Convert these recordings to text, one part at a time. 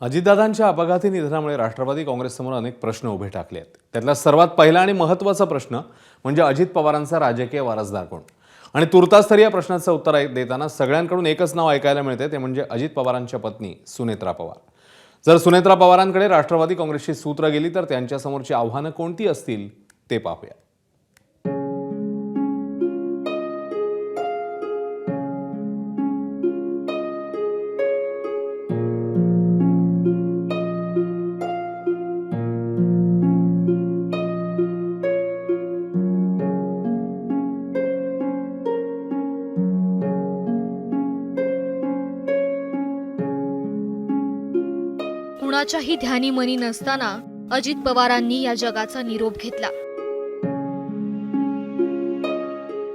अजितदादांच्या अपघाती निधनामुळे राष्ट्रवादी काँग्रेससमोर अनेक प्रश्न उभे टाकले आहेत. त्यातला सर्वात पहिला आणि महत्त्वाचा प्रश्न म्हणजे अजित पवारांचा राजकीय वारसदार कोण. आणि तुर्तास या प्रश्नाचं उत्तर देताना सगळ्यांकडून एकच नाव ऐकायला मिळते, ते म्हणजे अजित पवारांच्या पत्नी सुनेत्रा पवार. जर सुनेत्रा पवारांकडे राष्ट्रवादी काँग्रेसची सूत्र गेली तर त्यांच्यासमोरची आव्हानं कोणती असतील ते पाहूया. कुणाच्याही ध्यानी मनी नसताना अजित पवारांनी या जगाचा निरोप घेतला.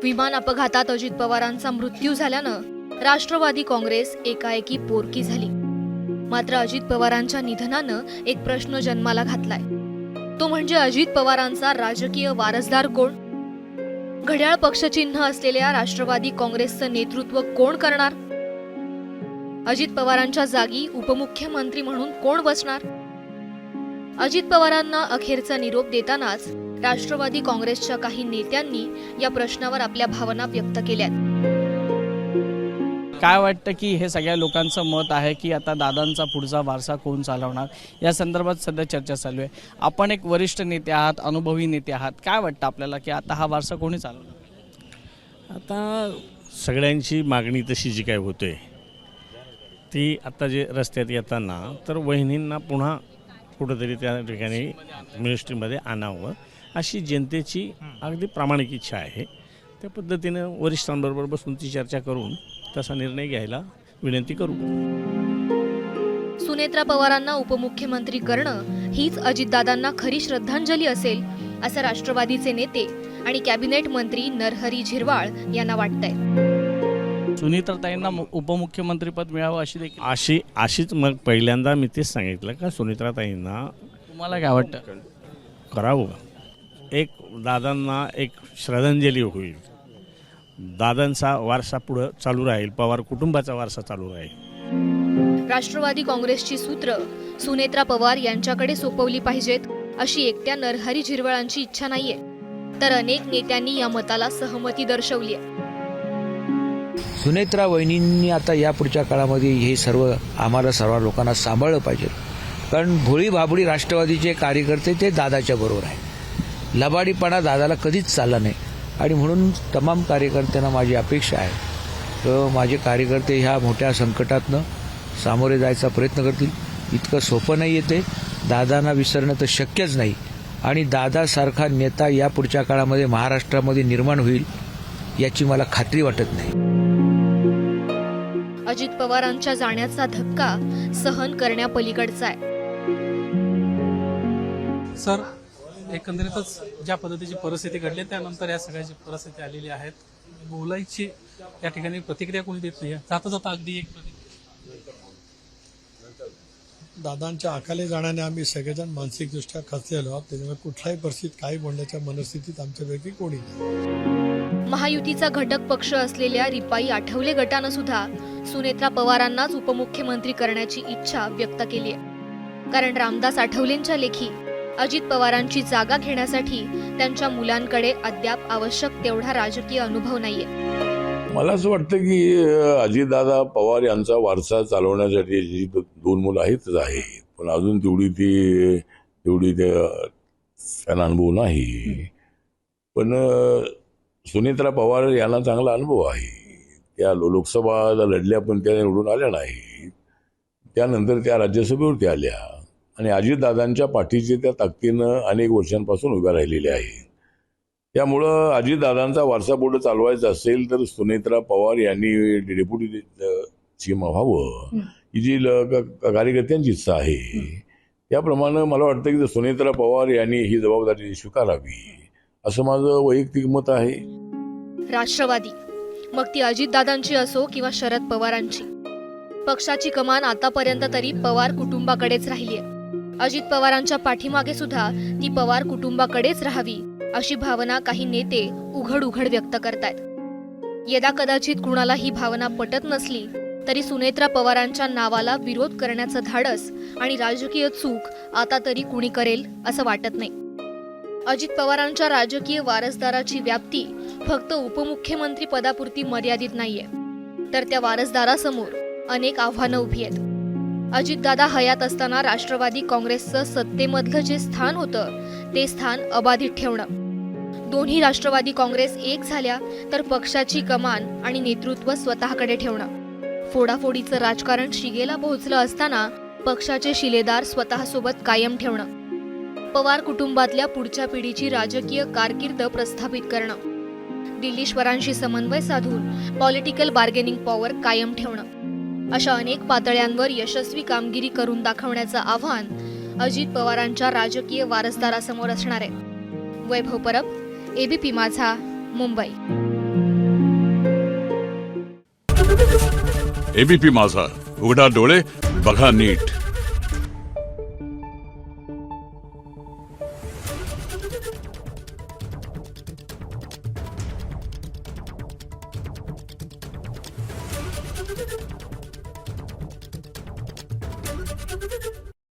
विमान अपघातात अजित पवारांचा मृत्यू झाल्यानं राष्ट्रवादी काँग्रेस एकाएकी पोरकी झाली. मात्र अजित पवारांच्या निधनानं एक प्रश्न जन्माला घातलाय, तो म्हणजे अजित पवारांचा राजकीय वारसदार कोण. घड्याळ पक्षचिन्ह असलेल्या राष्ट्रवादी काँग्रेसचं नेतृत्व कोण करणार. अजित पवारांच्या जागी उपमुख्यमंत्री म्हणून कोण बसणार. अजित पवारांना अखेरचा निरोप देतानाच राष्ट्रवादी काँग्रेसच्या काही नेत्यांनी या प्रश्नावर आपल्या भावना व्यक्त केल्यात. काय वाटतं की हे सगळ्या लोकांचं मत आहे की आता दादांचा पुढचा वारसा कोण चालवणार, या संदर्भात सध्या चर्चा चालू आहे. आपण एक वरिष्ठ नेते आहात, अनुभवी नेते आहात, काय वाटतं आपल्याला की आता हा वारसा कोणी चालवणार. आता सगळ्यांची मागणी तशी जी काय होते ती आता जे रस्त्यात येताना तर वहिनींना पुन्हा कुठंतरी त्या ठिकाणी मिनिस्ट्रीमध्ये आणावं अशी जनतेची अगदी प्रामाणिक इच्छा आहे. त्या पद्धतीनं वरिष्ठांबरोबर बसून ती चर्चा करून तसा निर्णय घ्यायला विनंती करू. सुनेत्रा पवारांना उपमुख्यमंत्री करणं हीच अजितदादांना खरी श्रद्धांजली असेल असं राष्ट्रवादीचे नेते आणि कॅबिनेट मंत्री नरहरी झिरवाळ यांना वाटतंय. सुनीत्राताईंना उपमुख्यमंत्रीपद मिळावं अशी देखील अशीच मग पहिल्यांदा मी तेच सांगितलं का सुनेत्राताईंना तुम्हाला काय वाटतं करावं. एक दादांना एक श्रद्धांजली होईल, दादांचा वारसा पुढं चालू राहील, पवार कुटुंबाचा वारसा चालू राहील. राष्ट्रवादी काँग्रेसची सूत्र सुनेत्रा पवार यांच्याकडे सोपवली पाहिजेत अशी एकट्या नरहरी झिरवाळांची इच्छा नाहीये, तर अनेक नेत्यांनी या मताला सहमती दर्शवली आहे. सुनेत्रा वहिनींनी आता या पुढच्या काळामध्ये हे सर्व आम्हाला सर्व लोकांना सांभाळलं पाहिजे. कारण भोळी भाबडी राष्ट्रवादीचे कार्यकर्ते ते दादाच्या बरोबर आहे. लबाडीपणा दादाला कधीच चालला नाही आणि म्हणून तमाम कार्यकर्त्यांना माझी अपेक्षा आहे तर माझे कार्यकर्ते ह्या मोठ्या संकटातनं सामोरे जायचा प्रयत्न करतील. इतकं सोपं नाही येते, दादांना विसरणं तर शक्यच नाही आणि दादासारखा नेता या पुढच्या काळामध्ये महाराष्ट्रामध्ये निर्माण होईल याची मला खात्री वाटत नाही. अजित पवारांच्या जाण्याचा धक्का सहन करण्यापलीकडचा आहे. सर, एकंदरीतच ज्या पद्धतीची परिस्थिती घडली त्यानंतर या सगळ्याची परिस्थिती आलेली आहे, बोलायची या ठिकाणी प्रतिक्रिया कोणी देत नाही. जाता जाता अगदी एक दादांच्या अकाली जाण्याने आम्ही सगळेजण मानसिकदृष्ट्या खचलेलो आहोत. त्याच्यामुळे कुठल्याही परिस्थितीत काही बोलण्याच्या मनस्थितीत आमच्यापैकी कोणी नाही. महायुतीचा घटक पक्ष असलेल्या रिपाई आठवले गटानं सुद्धा सुनेत्रा पवारांनाच उपमुख्यमंत्री करण्याची इच्छा व्यक्त केली आहे. कारण रामदास आठवलेंच्या लेखी अजित पवारांची जागा घेण्यासाठी त्यांच्या मुलांकडे अद्याप आवश्यक तेवढा राजकीय अनुभव नाहीये. मला असं वाटतं की अजितदादा पवार यांचा वारसा चालवण्यासाठी जी दोन मुलं आहेतच आहे, पण अजून तेवढी त्यांना अनुभव नाही. पण सुनेत्रा पवार यांना चांगला अनुभव आहे. त्या लोकसभा लढल्या पण त्या निवडून आल्या नाही. त्यानंतर त्या राज्यसभेवरती आल्या आणि अजितदादांच्या पाठीचे त्या ताकदीनं अनेक वर्षांपासून उभ्या राहिलेल्या आहेत. त्यामुळं अजितदादांचा वारसा पुढे चालवायचा असेल तर सुनेत्रा पवार यांनी डेप्युटी सीएम व्हावं ही जी कार्यकर्त्यांची इच्छा आहे. त्याप्रमाणे मला वाटतं की सुनेत्रा पवार यांनी ही जबाबदारी स्वीकारावी असं माझं वैयक्तिक मत आहे. राष्ट्रवादी, मग ती अजितदादांची असो किंवा शरद पवारांची, पक्षाची कमान आतापर्यंत तरी पवार कुटुंबाकडेच राहिली आहे. अजित पवारांच्या पाठीमागे सुद्धा ती पवार कुटुंबाकडेच राहावी अशी भावना काही नेते उघड उघड व्यक्त करतायत. यदा कदाचित कुणाला ही भावना पटत नसली तरी सुनेत्रा पवारांच्या नावाला विरोध करण्याचं धाडस आणि राजकीय चूक आता तरी कुणी करेल असं वाटत नाही. अजित पवारांच्या राजकीय वारसदाराची व्याप्ती फक्त उपमुख्यमंत्री पदापुरती मर्यादित नाहीये, तर त्या वारसदारासमोर अनेक आव्हानं उभी आहेत. अजितदादा हयात असताना राष्ट्रवादी काँग्रेसचं सत्तेमधलं जे स्थान होतं ते स्थान अबाधित ठेवणं, दोन्ही राष्ट्रवादी काँग्रेस एक झाल्या तर पक्षाची कमान आणि नेतृत्व स्वतःकडे ठेवणं, फोडाफोडीचं राजकारण शिगेला पोहोचलं असताना पक्षाचे शिलेदार स्वतःसोबत कायम ठेवणं, पवार कुटुंबातल्या पुढच्या पिढीची राजकीय कारकीर्द प्रस्थापित करणं, दिल्लीश्वरांशी समन्वय साधून पॉलिटिकल बार्गेनिंग पॉवर कायम ठेवणं, अशा अनेक पातळ्यांवर यशस्वी कामगिरी करून दाखवण्याचं आव्हान अजित पवारांच्या राजकीय वारसदारासमोर असणार आहे. वैभव परब, एबीपी माझा, मुंबई. एबीपी माझा, उघडा डोळे बघा नीट.